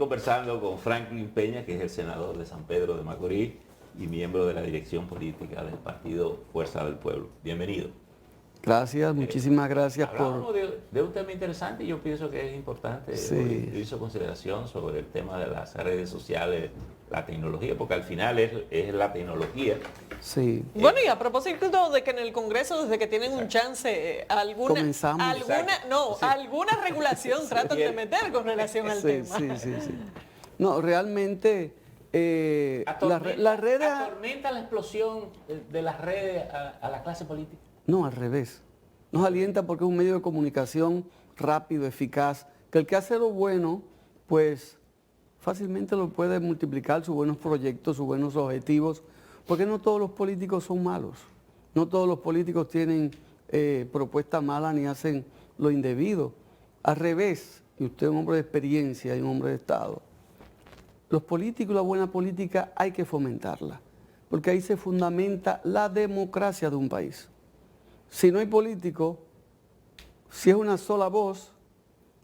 conversando con Franklin Peña, que es el senador de San Pedro de Macorís y miembro de la dirección política del partido Fuerza del Pueblo. Bienvenido. Gracias, muchísimas gracias Hablábamos de un tema interesante y yo pienso que es importante. Sí. Hizo consideración sobre el tema de las redes sociales, la tecnología, porque al final es la tecnología. Sí. Bueno, y a propósito de que en el Congreso, desde que tienen un chance, alguna regulación tratan de meter con relación al tema. Sí. No, realmente las redes... ¿Atormenta la explosión de las redes a la clase política? No, al revés. Nos alienta porque es un medio de comunicación rápido, eficaz, que el que hace lo bueno, pues fácilmente lo puede multiplicar, sus buenos proyectos, sus buenos objetivos, porque no todos los políticos son malos, no todos los políticos tienen propuestas malas ni hacen lo indebido. Al revés, y usted es un hombre de experiencia y un hombre de Estado, los políticos y la buena política hay que fomentarla, porque ahí se fundamenta la democracia de un país. Si no hay político, si es una sola voz,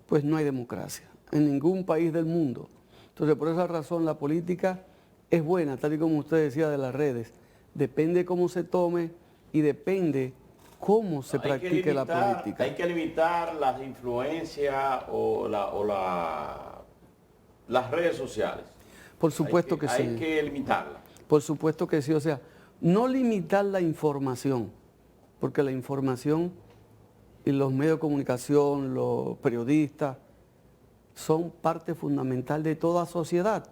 pues no hay democracia en ningún país del mundo. Entonces, por esa razón, la política es buena, tal y como usted decía de las redes. Depende cómo se tome y depende cómo se practique la política. Hay que limitar las influencias o las redes sociales. Por supuesto que sí. Hay que limitarlas. Por supuesto que sí. O sea, no limitar la información, porque la información y los medios de comunicación, los periodistas, son parte fundamental de toda sociedad,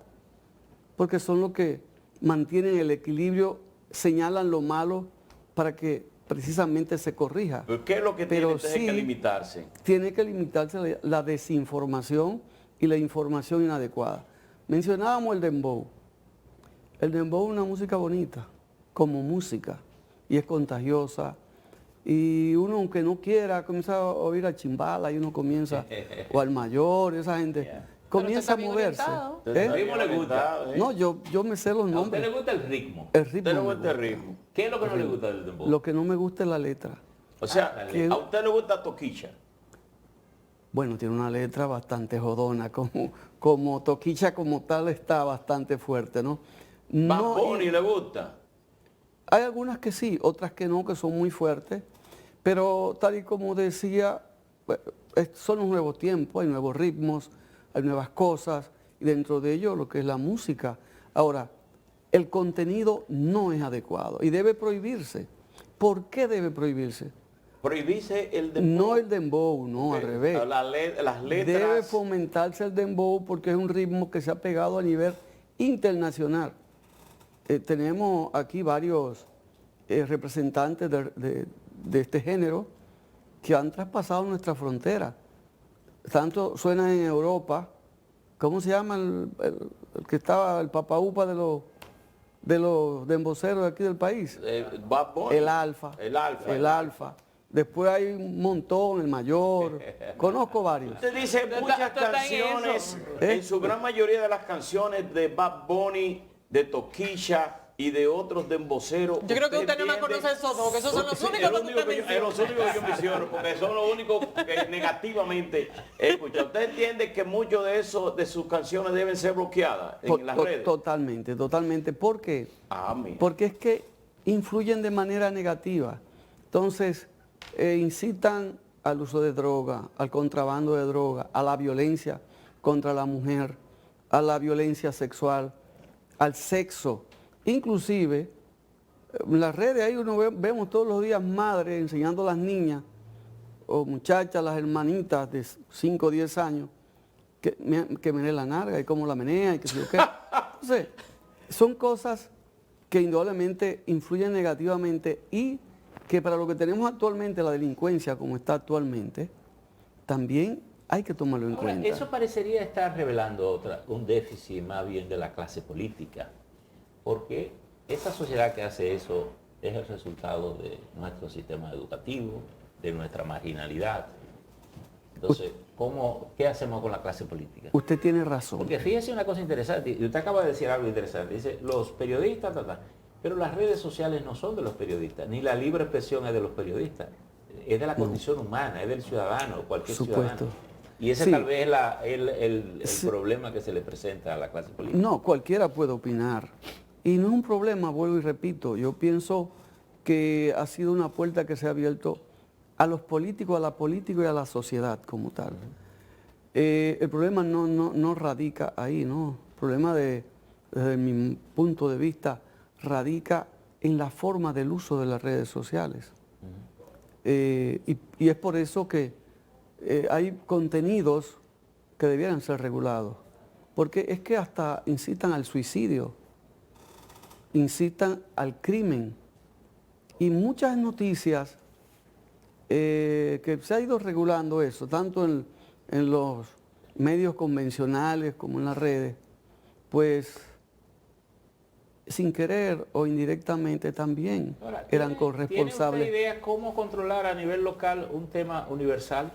porque son los que mantienen el equilibrio, señalan lo malo para que precisamente se corrija. ¿Pero qué es lo que tiene que limitarse? Tiene que limitarse la desinformación y la información inadecuada. Mencionábamos el dembow. El dembow es una música bonita, como música, y es contagiosa. Y uno, aunque no quiera, comienza a oír a Chimbala y uno comienza, o al Mayor, esa gente, comienza a moverse. ¿El ritmo le gusta? No, yo me sé los ¿A nombres. usted le gusta el ritmo? El ritmo. ¿A usted le gusta el ritmo? ¿Qué es lo que no le gusta del dembow? Lo que no me gusta es la letra. O sea, ¿qué? ¿a usted le gusta Toquicha? Bueno, tiene una letra bastante jodona, como Toquicha como tal está bastante fuerte, ¿no? Bad Bunny le gusta. Hay algunas que sí, otras que no, que son muy fuertes, pero tal y como decía, son los nuevos tiempos, hay nuevos ritmos, hay nuevas cosas, y dentro de ello lo que es la música. Ahora, el contenido no es adecuado y debe prohibirse. ¿Por qué debe prohibirse? Prohibirse el dembow. No el dembow, no, al revés. Las letras. Debe fomentarse el dembow porque es un ritmo que se ha pegado a nivel internacional. Tenemos aquí varios representantes de este género que han traspasado nuestra frontera. Tanto suena en Europa. ¿Cómo se llama el que estaba, el papaupa de los demboceros de aquí del país? Bad Bunny. El Alfa. El Alfa. Después hay un montón, el Mayor. Conozco varios. Usted dice muchas canciones, en su gran mayoría de las canciones de Bad Bunny, de Toquicha y de otros demboceros. Yo creo que usted no me conoce esos dos, porque esos son los únicos que usted menciona. Los únicos que yo menciono, porque son los únicos que negativamente escucha. ¿Usted entiende que muchos de esos de sus canciones deben ser bloqueadas en las redes? Totalmente. ¿Por qué? Mira. Porque es que influyen de manera negativa. Entonces, incitan al uso de droga, al contrabando de droga, a la violencia contra la mujer, a la violencia sexual, al sexo. Inclusive, en las redes ahí vemos todos los días madres enseñando a las niñas o muchachas, las hermanitas de 5 o 10 años, que menee la nalga y cómo la menea y qué sé yo qué. Entonces, son cosas que indudablemente influyen negativamente y que para lo que tenemos actualmente, la delincuencia como está actualmente, también hay que tomarlo en cuenta. Eso parecería estar revelando un déficit más bien de la clase política, porque esa sociedad que hace eso es el resultado de nuestro sistema educativo, de nuestra marginalidad. Entonces, ¿qué hacemos con la clase política? Usted tiene razón. Porque fíjese una cosa interesante, y usted acaba de decir algo interesante, dice, los periodistas, pero las redes sociales no son de los periodistas, ni la libre expresión es de los periodistas, es de la condición humana, es del ciudadano, cualquier ciudadano. Y ese Sí. tal vez es el Sí. problema que se le presenta a la clase política. No, cualquiera puede opinar. Y no es un problema, vuelvo y repito. Yo pienso que ha sido una puerta que se ha abierto a los políticos, a la política y a la sociedad como tal. El problema no radica ahí, ¿no? El problema desde mi punto de vista radica en la forma del uso de las redes sociales. Y es por eso que hay contenidos que debieran ser regulados, porque es que hasta incitan al suicidio, incitan al crimen, y muchas noticias que se ha ido regulando eso, tanto en los medios convencionales como en las redes, pues sin querer o indirectamente también Ahora, eran ¿tiene corresponsables usted idea cómo controlar a nivel local un tema universal?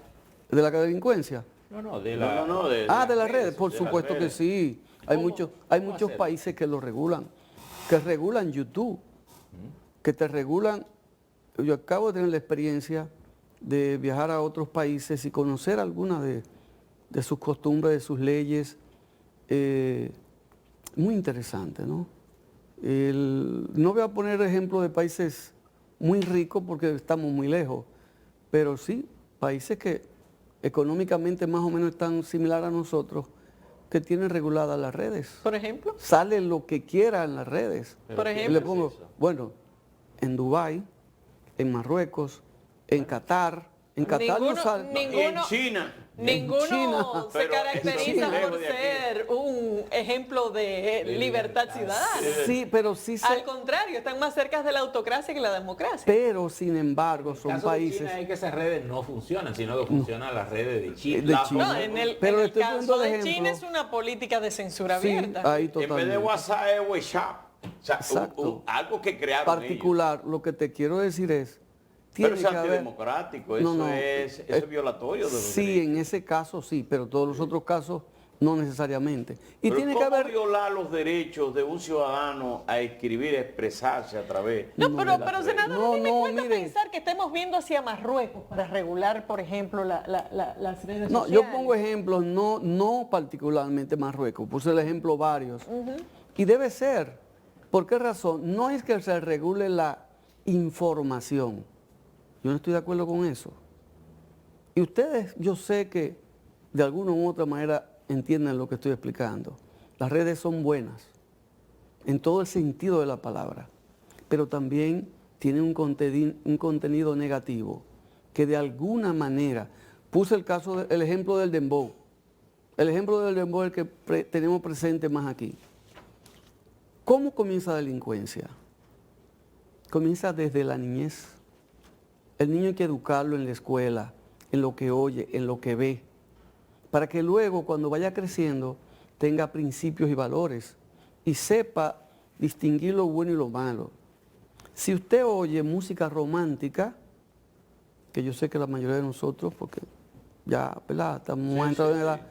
de la delincuencia. No, de la... No, De las redes, por de las supuesto que redes. sí. Hay ¿Cómo- muchos cómo muchos hacerlo? países que lo regulan, que regulan YouTube, que te regulan. Yo acabo de tener la experiencia de viajar a otros países y conocer algunas de sus costumbres, de sus leyes. Muy interesante, ¿no? No voy a poner ejemplo de países muy ricos porque estamos muy lejos, pero sí, países que económicamente más o menos están similares a nosotros, que tienen reguladas las redes. Por ejemplo. Sale lo que quiera en las redes. Pero Por ¿quién Y ejemplo. le hace pongo, eso? bueno, en Dubái, en Marruecos, en Qatar. En Qatar no sale. Y en China. Ninguno China. se Pero caracteriza eso es por lejos de aquí. ser un ejemplo de libertad ciudadana. Sí, pero sí se... Al contrario, están más cerca de la autocracia que la democracia. Pero sin embargo En el son caso de países... China es que esas redes no funcionan, sino que funcionan las redes de China. De China. No, en el, Pero en le el estoy caso poniendo de de ejemplo. China es una política de censura Sí, abierta. ahí En vez de totalmente. WhatsApp es WhatsApp. O sea, Exacto. algo que crearon Particular, lo que te quiero decir es... ellos. Pero Tiene es que haber... antidemocrático, No, eso, no, eso es violatorio de los Sí, derechos. en ese caso sí, pero todos los otros casos no necesariamente. Y Pero tiene que ¿cómo haber... violar los derechos de un ciudadano a escribir, a expresarse a través No, de pero las redes? senador, No, a mí me no, cuesta mire. pensar que estemos viendo hacia Marruecos para regular, por ejemplo, las redes No, sociales. yo pongo ejemplos, no particularmente Marruecos, puse el ejemplo varios. Y debe ser. ¿Por qué razón? No es que se regule la información. Yo no estoy de acuerdo con eso. Y ustedes, yo sé que de alguna u otra manera entienden lo que estoy explicando. Las redes son buenas, en todo el sentido de la palabra, pero también tienen un contenido negativo, que de alguna manera, puse el ejemplo del dembow. El ejemplo del dembow es el que tenemos presente más aquí. ¿Cómo comienza la delincuencia? Comienza desde la niñez. El niño hay que educarlo en la escuela, en lo que oye, en lo que ve, para que luego cuando vaya creciendo tenga principios y valores y sepa distinguir lo bueno y lo malo. Si usted oye música romántica, que yo sé que la mayoría de nosotros, porque ya, ¿verdad? Estamos entrando en edad,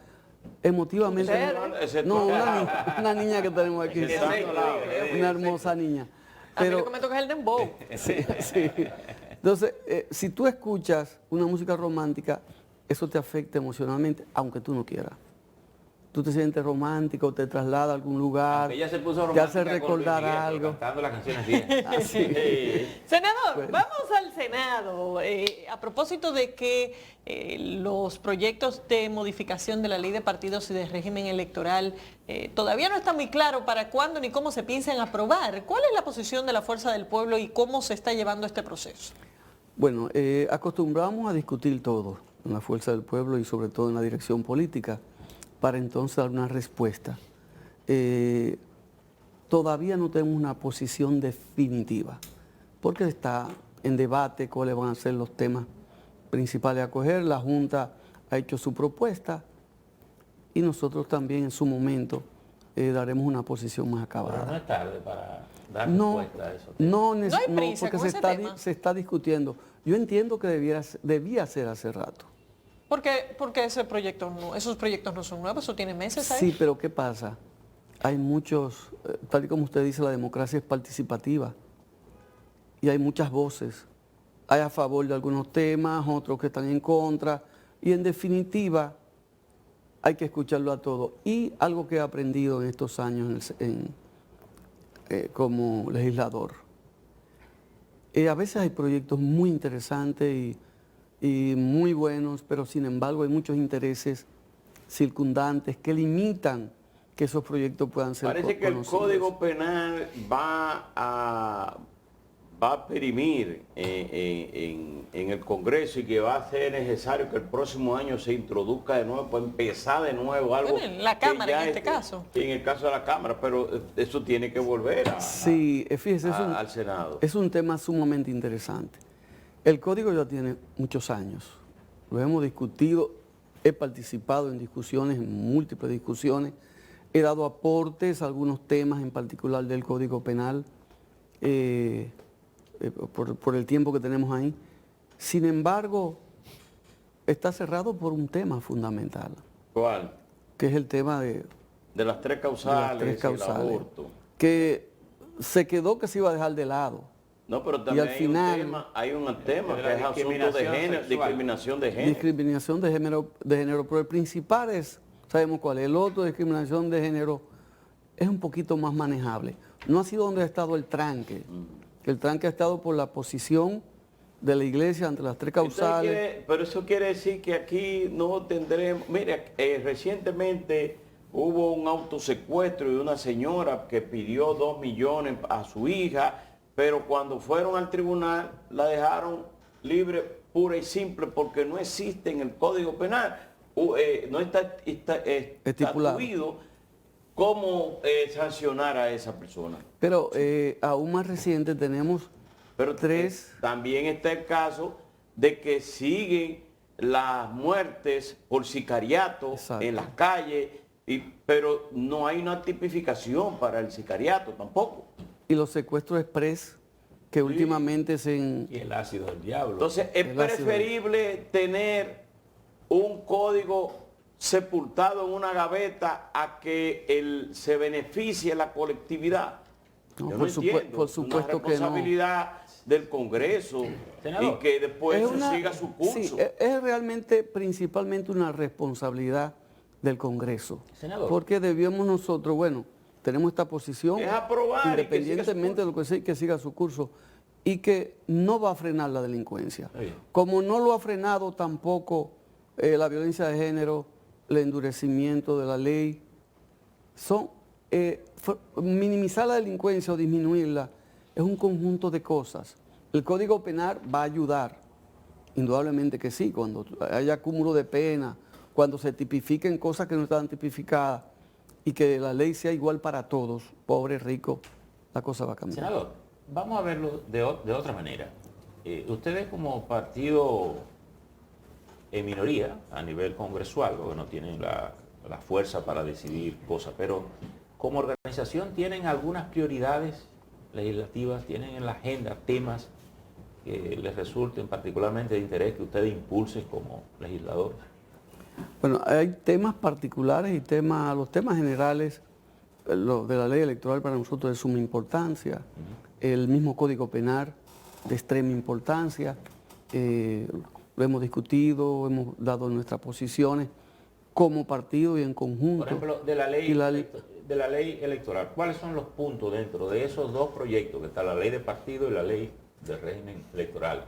emotivamente... Excepto No, acá. una niña que tenemos aquí, Excepto acá. una hermosa niña. A mí lo que me toca es el dembow. Sí, sí. Entonces, si tú escuchas una música romántica, eso te afecta emocionalmente, aunque tú no quieras. Tú te sientes romántico, te traslada a algún lugar, Ella se puso te hace romántica con Luis recordar Miguel, pero algo. cantando las canciones bien. Así. Senador, vamos al Senado. A propósito de que los proyectos de modificación de la ley de partidos y de régimen electoral todavía no está muy claro para cuándo ni cómo se piensan aprobar. ¿Cuál es la posición de la Fuerza del Pueblo y cómo se está llevando este proceso? Bueno, acostumbramos a discutir todo en la Fuerza del Pueblo y sobre todo en la dirección política, para entonces dar una respuesta. Todavía no tenemos una posición definitiva, porque está en debate cuáles van a ser los temas principales a coger. La Junta ha hecho su propuesta y nosotros también en su momento daremos una posición más Pero no acabada. es tarde para dar No, respuesta a eso. no, No hay prisa porque con se ese está, tema. se está discutiendo. Yo entiendo que debía ser hace rato. Porque esos proyectos no son nuevos, eso tiene meses ahí. Sí, pero ¿qué pasa? Hay muchos, tal y como usted dice, la democracia es participativa y hay muchas voces. Hay a favor de algunos temas, otros que están en contra y en definitiva hay que escucharlo a todo. Y algo que he aprendido en estos años como legislador. A veces hay proyectos muy interesantes y muy buenos, pero sin embargo hay muchos intereses circundantes que limitan que esos proyectos puedan ser Parece que el conocidos. Código Penal va a perimir en el Congreso y que va a ser necesario que el próximo año se introduzca de nuevo, para empezar de nuevo algo. Bueno, en la Cámara en este caso. En el caso de la Cámara, pero eso tiene que volver Sí, fíjese, al Senado. Es un tema sumamente interesante. El código ya tiene muchos años, lo hemos discutido, he participado en discusiones, en múltiples discusiones, he dado aportes a algunos temas en particular del Código Penal por el tiempo que tenemos ahí. Sin embargo, está cerrado por un tema fundamental. ¿Cuál? Que es el tema de las tres causales, de las tres causales, el aborto. que se quedó que se iba a dejar de lado. No, pero también al final, hay un tema de que la es asunto de género, discriminación de género. Discriminación de género, pero el principal es, sabemos cuál es, el otro, discriminación de género, es un poquito más manejable. No ha sido donde ha estado el tranque. El tranque ha estado por la posición de la iglesia ante las tres causales. Pero eso quiere decir que aquí no tendremos... Mira, recientemente hubo un autosecuestro de una señora que pidió 2 millones a su hija, pero cuando fueron al tribunal la dejaron libre pura y simple porque no existe en el Código Penal, no está estatuido cómo sancionar a esa persona. Pero aún más reciente tenemos tres... También está el caso de que siguen las muertes por sicariato. Exacto. En las calles, pero no hay una tipificación para el sicariato tampoco. Y los secuestros express que sí, últimamente Y el ácido del diablo. Entonces es preferible tener un código sepultado en una gaveta a que se beneficie la colectividad. No, yo por supuesto una responsabilidad del Congreso, senador, y que después siga su curso. Sí, es realmente principalmente una responsabilidad del Congreso. Senador. Porque debíamos nosotros, bueno, tenemos esta posición, es aprobar independientemente de lo que siga su curso, y que no va a frenar la delincuencia. Como no lo ha frenado tampoco la violencia de género, el endurecimiento de la ley, minimizar la delincuencia o disminuirla es un conjunto de cosas. El Código Penal va a ayudar, indudablemente que sí, cuando haya cúmulo de pena, cuando se tipifiquen cosas que no estaban tipificadas y que la ley sea igual para todos, pobre, rico, la cosa va a cambiar. Senador, vamos a verlo de otra manera. Ustedes como partido en minoría a nivel congresual, porque no tienen la fuerza para decidir cosas, pero como organización tienen algunas prioridades legislativas, tienen en la agenda temas que les resulten particularmente de interés que ustedes impulsen como legisladores. Bueno, hay temas particulares y los temas generales lo de la ley electoral para nosotros es de suma importancia. El mismo Código Penal de extrema importancia. Lo hemos discutido, hemos dado nuestras posiciones como partido y en conjunto. Por ejemplo, de la ley electoral, ¿cuáles son los puntos dentro de esos dos proyectos, que está la ley de partido y la ley del régimen electoral,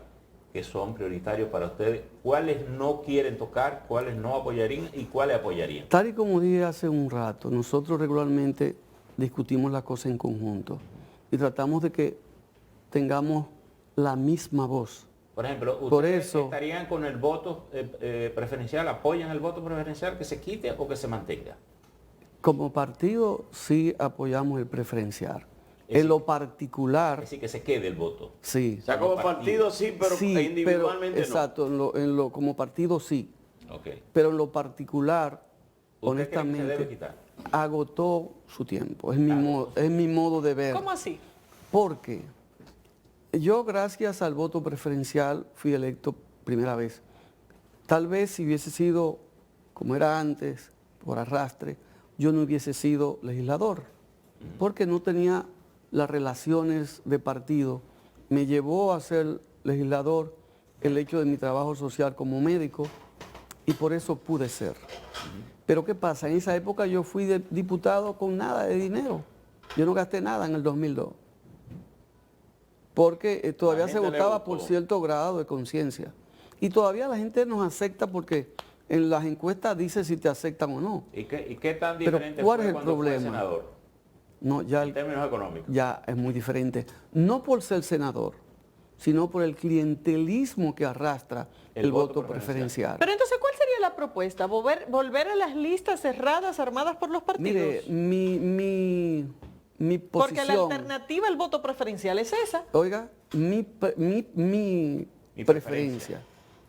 que son prioritarios para ustedes? ¿Cuáles no quieren tocar, cuáles no apoyarían y cuáles apoyarían? Tal y como dije hace un rato, nosotros regularmente discutimos las cosas en conjunto y tratamos de que tengamos la misma voz. Por ejemplo, ¿ustedes estarían con el voto preferencial, apoyan el voto preferencial, que se quite o que se mantenga? Como partido sí apoyamos el preferencial. En lo particular... Es decir, que se quede el voto. Sí. O sea, como partido sí, pero sí, individualmente pero, no. Exacto, como partido sí. Okay. Pero en lo particular, honestamente, se debe quitar? Agotó su tiempo. Es mi modo de ver. ¿Cómo así? Porque yo, gracias al voto preferencial, fui electo primera vez. Tal vez si hubiese sido como era antes, por arrastre, yo no hubiese sido legislador, porque no tenía las relaciones de partido. Me llevó a ser legislador el hecho de mi trabajo social como médico y por eso pude ser. Pero ¿qué pasa? En esa época yo fui diputado con nada de dinero. Yo no gasté nada en el 2002. Porque todavía se votaba por cierto grado de conciencia. Y todavía la gente nos acepta porque en las encuestas dice si te aceptan o no. ¿Y qué tan Pero diferente ¿cuál fue es el cuando fue problema? senador? No, ya En términos económicos. ya es muy diferente. No por ser senador, sino por el clientelismo que arrastra el voto preferencial. Pero entonces, ¿cuál sería la propuesta? ¿Volver a las listas cerradas armadas por los partidos? Mire, mi posición... Porque la alternativa al voto preferencial es esa. Oiga, mi preferencia.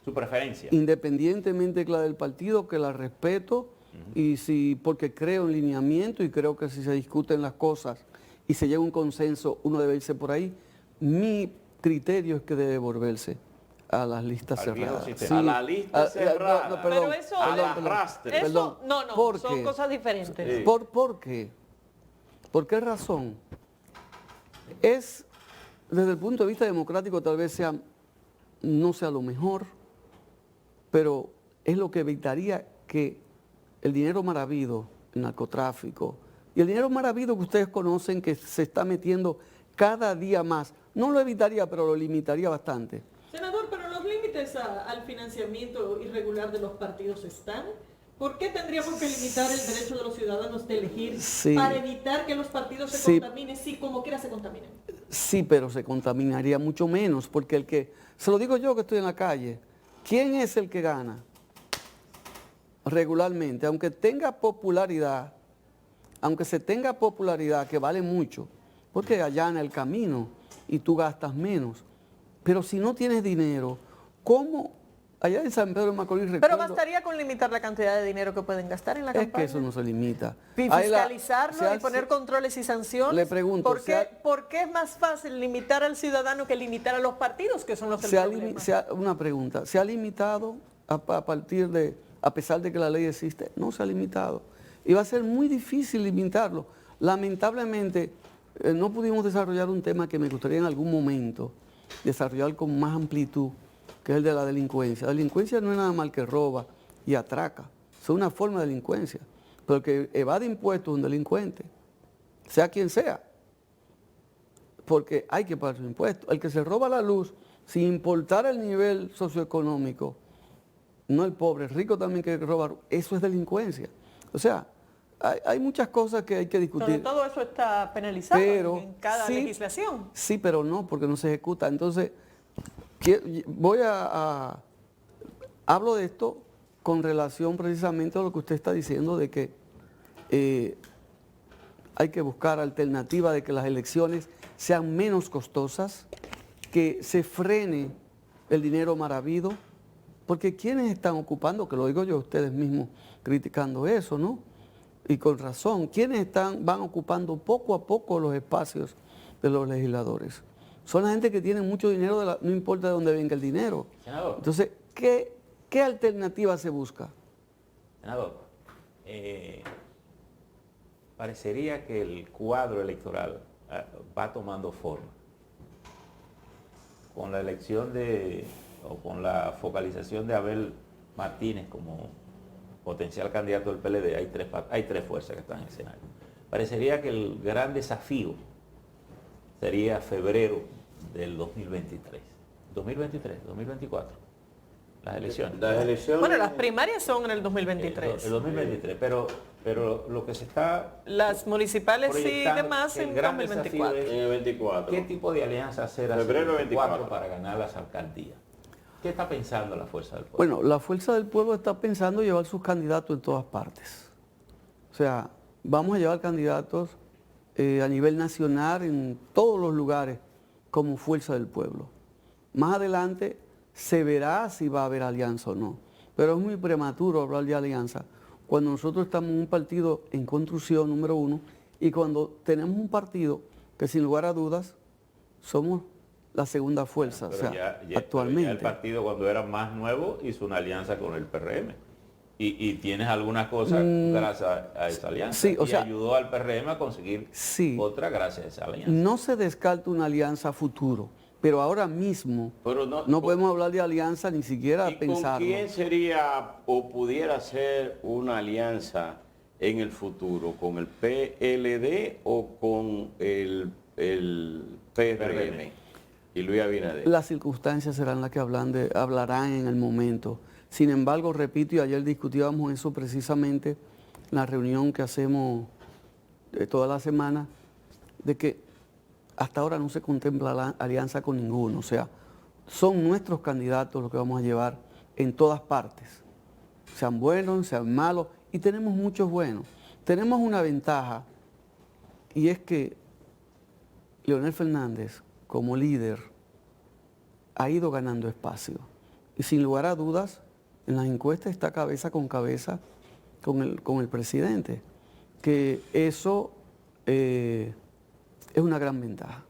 Su preferencia. Independientemente de la del partido, que la respeto, y si porque creo en lineamiento y creo que si se discuten las cosas y se llega a un consenso, uno debe irse por ahí. Mi criterio es que debe volverse a las listas Al viejo cerradas. sistema. A la lista cerrada. no, perdón, Pero eso, al arrastre. eso no, ¿Por son qué? cosas diferentes. Sí. ¿Por qué? ¿Por qué razón? Es, desde el punto de vista democrático, tal vez no sea lo mejor, pero es lo que evitaría que el dinero mal habido, el narcotráfico, y el dinero mal habido que ustedes conocen que se está metiendo cada día más, no lo evitaría, pero lo limitaría bastante. Senador, pero los límites al financiamiento irregular de los partidos están. ¿Por qué tendríamos que limitar el derecho de los ciudadanos de elegir para evitar que los partidos se contaminen si como quiera se contaminen? Sí, pero se contaminaría mucho menos, porque se lo digo yo que estoy en la calle, ¿quién es el que gana? Regularmente, aunque tenga popularidad, aunque se tenga popularidad, que vale mucho, porque allana el camino y tú gastas menos. Pero si no tienes dinero, ¿cómo? Allá en San Pedro de Macorís Pero bastaría con limitar la cantidad de dinero que pueden gastar en la campaña. Es que eso no se limita. Fiscalizarlo y poner controles y sanciones. Le pregunto, ¿Por qué es más fácil limitar al ciudadano que limitar a los partidos, que son los del problema? Una pregunta, ¿se ha limitado a pesar de que la ley existe? No se ha limitado. Y va a ser muy difícil limitarlo. Lamentablemente, no pudimos desarrollar un tema que me gustaría en algún momento desarrollar con más amplitud, que es el de la delincuencia. La delincuencia no es nada más que roba y atraca. Es una forma de delincuencia. Pero el que evade impuestos es un delincuente, sea quien sea. Porque hay que pagar sus impuestos. El que se roba la luz, sin importar el nivel socioeconómico, no el pobre, el rico también que roba, eso es delincuencia. O sea, hay muchas cosas que hay que discutir. Pero todo eso está penalizado en cada sí, legislación. Sí, pero no, porque no se ejecuta. Entonces, hablo de esto con relación precisamente a lo que usted está diciendo, de que hay que buscar alternativas de que las elecciones sean menos costosas, que se frene el dinero mal habido, porque quienes están ocupando, que lo digo yo, ustedes mismos criticando eso, ¿no? Y con razón, quienes van ocupando poco a poco los espacios de los legisladores. Son la gente que tiene mucho dinero, no importa de dónde venga el dinero. Senador. Entonces, ¿qué alternativa se busca? Senador, parecería que el cuadro electoral va tomando forma. Con la elección o con la focalización de Abel Martínez como potencial candidato del PLD, hay tres fuerzas que están en el escenario. Parecería que el gran desafío sería febrero del 2023. 2024. Las elecciones. Bueno, las primarias son en el 2023. El 2023, pero lo que se está... Las municipales y proyectando, demás el en gran 2024. desafío es En el 24. ¿Qué tipo de alianza hacer hacia Febrero el 24 24 para ganar las alcaldías? ¿Qué está pensando la Fuerza del Pueblo? Bueno, la Fuerza del Pueblo está pensando llevar sus candidatos en todas partes. O sea, vamos a llevar candidatos a nivel nacional en todos los lugares como Fuerza del Pueblo. Más adelante se verá si va a haber alianza o no. Pero es muy prematuro hablar de alianza cuando nosotros estamos en un partido en construcción, número uno, y cuando tenemos un partido que sin lugar a dudas somos la segunda fuerza, Pero o sea, ya actualmente. el partido cuando era más nuevo hizo una alianza con el PRM. Y tienes algunas cosas gracias a esa alianza. Sí, o y sea, ayudó al PRM a conseguir sí, otra gracias a esa alianza. no se descarta una alianza a futuro, pero ahora mismo Pero no podemos hablar de alianza ni siquiera ¿Y pensarlo. con quién sería o pudiera ser una alianza en el futuro? ¿Con el PLD o con el PRM y Luis Abinader? Las circunstancias serán las que hablarán en el momento. Sin embargo, repito, y ayer discutíamos eso precisamente en la reunión que hacemos toda la semana, de que hasta ahora no se contempla la alianza con ninguno. O sea, son nuestros candidatos los que vamos a llevar en todas partes. Sean buenos, sean malos, y tenemos muchos buenos. Tenemos una ventaja, y es que Leonel Fernández, como líder, ha ido ganando espacio. Y sin lugar a dudas, en las encuestas está cabeza con cabeza con el presidente. Que eso es una gran ventaja.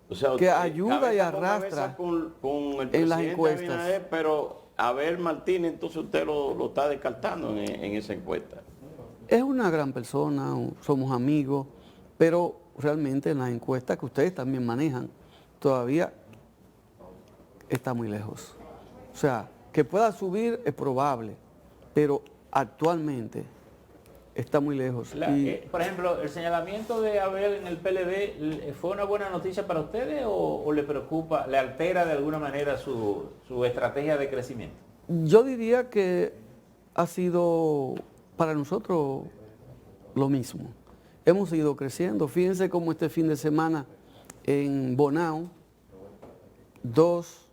O sea, Que ayuda y cabeza con arrastra cabeza con el en presidente las encuestas. Abinader, pero Abel Martínez, entonces usted lo está descartando en esa encuesta. Es una gran persona, somos amigos, pero realmente en las encuestas que ustedes también manejan, todavía está muy lejos. O sea, que pueda subir es probable, pero actualmente está muy lejos. Por ejemplo, ¿el señalamiento de Abel en el PLD fue una buena noticia para ustedes o le preocupa, le altera de alguna manera su estrategia de crecimiento? Yo diría que ha sido para nosotros lo mismo. Hemos ido creciendo. Fíjense cómo este fin de semana en Bonao, 2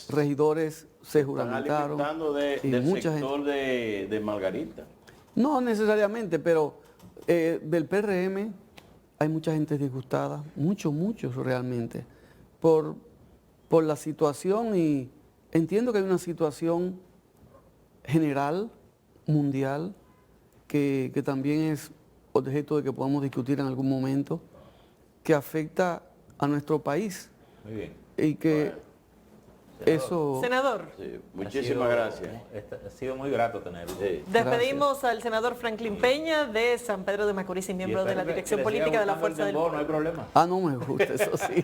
regidores se juramentaron. Están alimentando del sector de Margarita. No necesariamente, pero del PRM hay mucha gente disgustada, muchos realmente, por la situación, y entiendo que hay una situación general, mundial, que también es objeto de que podamos discutir en algún momento, que afecta a nuestro país. Muy bien. Y que eso... Senador, Sí, muchísimas gracias. Ha sido muy grato tenerlo. Sí. despedimos al senador Franklin Peña de San Pedro de Macorís y miembro de la Dirección Política de la Fuerza del Pueblo. No hay problema. Ah, no me gusta, eso sí.